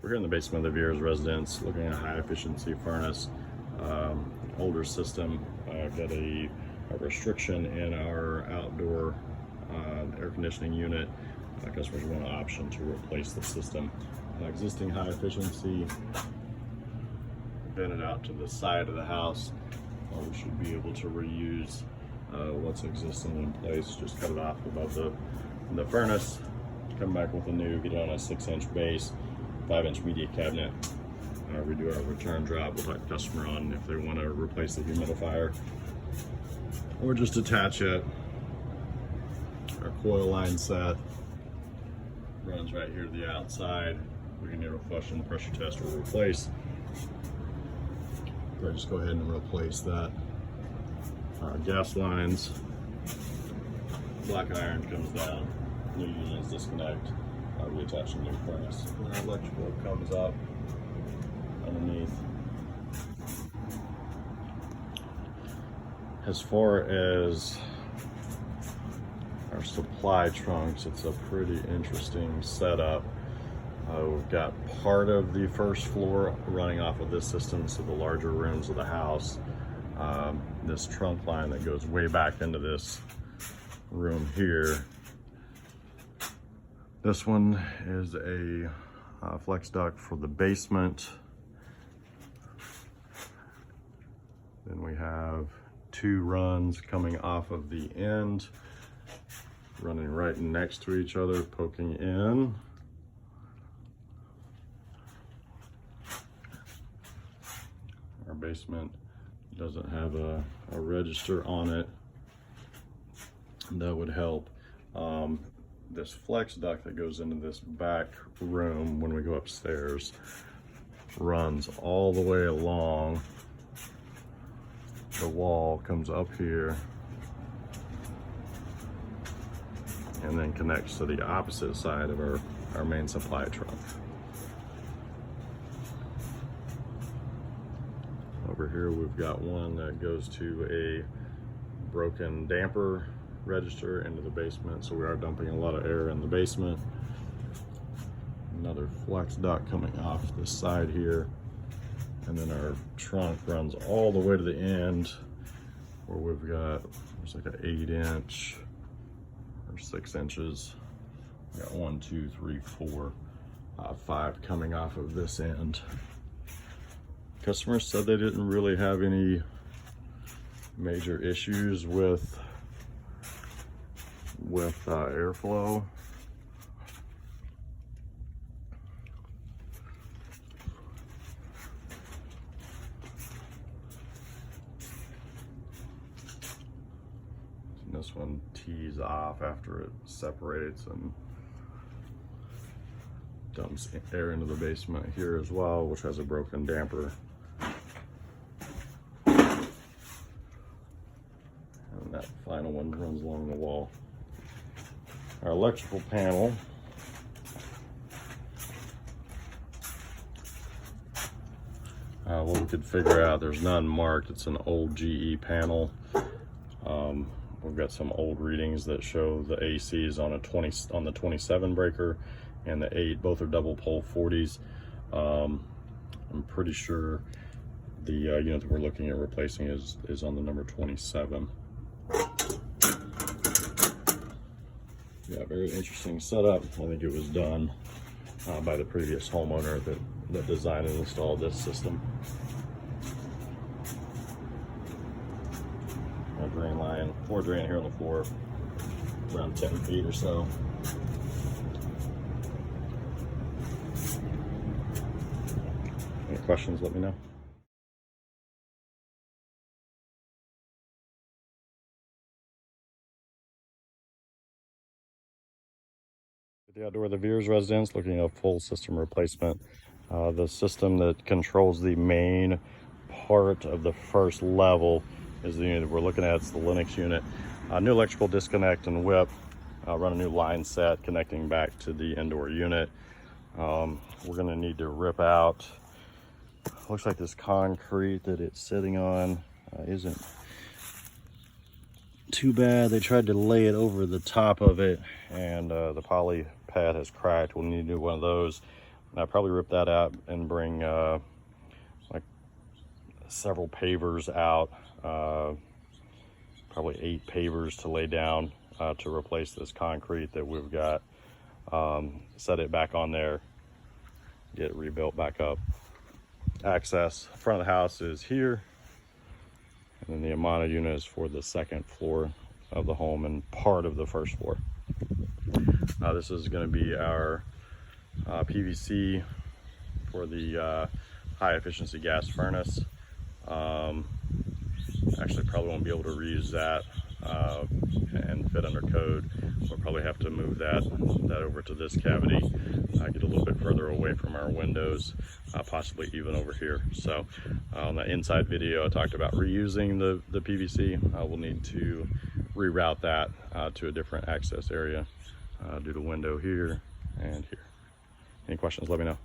We're here in the basement of the Viers residence looking at a high efficiency furnace, older system. I've got a restriction in our outdoor air conditioning unit. Customers want an option to replace the system. Existing high efficiency, vented out to the side of the house. We should be able to reuse what's existing in place, just cut it off above the furnace, come back with a new, get it on a 6-inch base, 5-inch media cabinet. We do our return drop. We'll let the customer on if they want to replace the humidifier or just attach it. Our coil line set runs right here to the outside. We can either flush in the pressure test or replace. Or just go ahead and replace that. Gas lines, black iron comes down, new units disconnect. We attach a new furnace. And our electrical comes up underneath. As far as our supply trunks, it's a pretty interesting setup. We've got part of the first floor running off of this system, so the larger rooms of the house. This trunk line that goes way back into this room here. This one is a flex duct for the basement. Then we have 2 runs coming off of the end, running right next to each other, poking in. Our basement doesn't have a register on it. That would help. This flex duct that goes into this back room when we go upstairs runs all the way along the wall, comes up here, and then connects to the opposite side of our main supply trunk. Over here we've got one that goes to a broken damper register into the basement, so we are dumping a lot of air in the basement. Another flex duct coming off this side here, and then our trunk runs all the way to the end where we've got, it's like an 8-inch or 6 inches. We got 1, 2, 3, 4, 5 coming off of this end. Customers said they didn't really have any major issues with airflow. And this one tees off after it separates and dumps air into the basement here as well, which has a broken damper. And that final one runs along the wall. Our electrical panel, what we could figure out, there's none marked. It's an old GE panel. We've got some old readings that show the ACs on the 27 breaker and the 8. Both are double pole 40s. I'm pretty sure the unit that we're looking at replacing is on the number 27. Yeah, very interesting setup. I think it was done by the previous homeowner that designed and installed this system. Our drain line, floor drain here on the floor, around 10 feet or so. Any questions, let me know. The outdoor of the Viers residence, looking at a full system replacement. The system that controls the main part of the first level is the unit we're looking at. It's the Linux unit. New electrical disconnect and whip. Run a new line set connecting back to the indoor unit. We're going to need to rip out, looks like this concrete that it's sitting on isn't too bad. They tried to lay it over the top of it, and the poly pad has cracked. We'll need to do one of those. I'll probably rip that out and bring like several pavers out, probably 8 pavers to lay down to replace this concrete that we've got. Set it back on there, get it rebuilt back up. Access front of the house is here, and then the Amana unit is for the 2nd floor of the home and part of the 1st floor. This is going to be our PVC for the high efficiency gas furnace. Actually probably won't be able to reuse that and fit under code. We'll probably have to move that over to this cavity, get a little bit further away from our windows, possibly even over here. So on the inside video I talked about reusing the PVC. We'll need to reroute that to a different access area, do the window here and here. Any questions, let me know.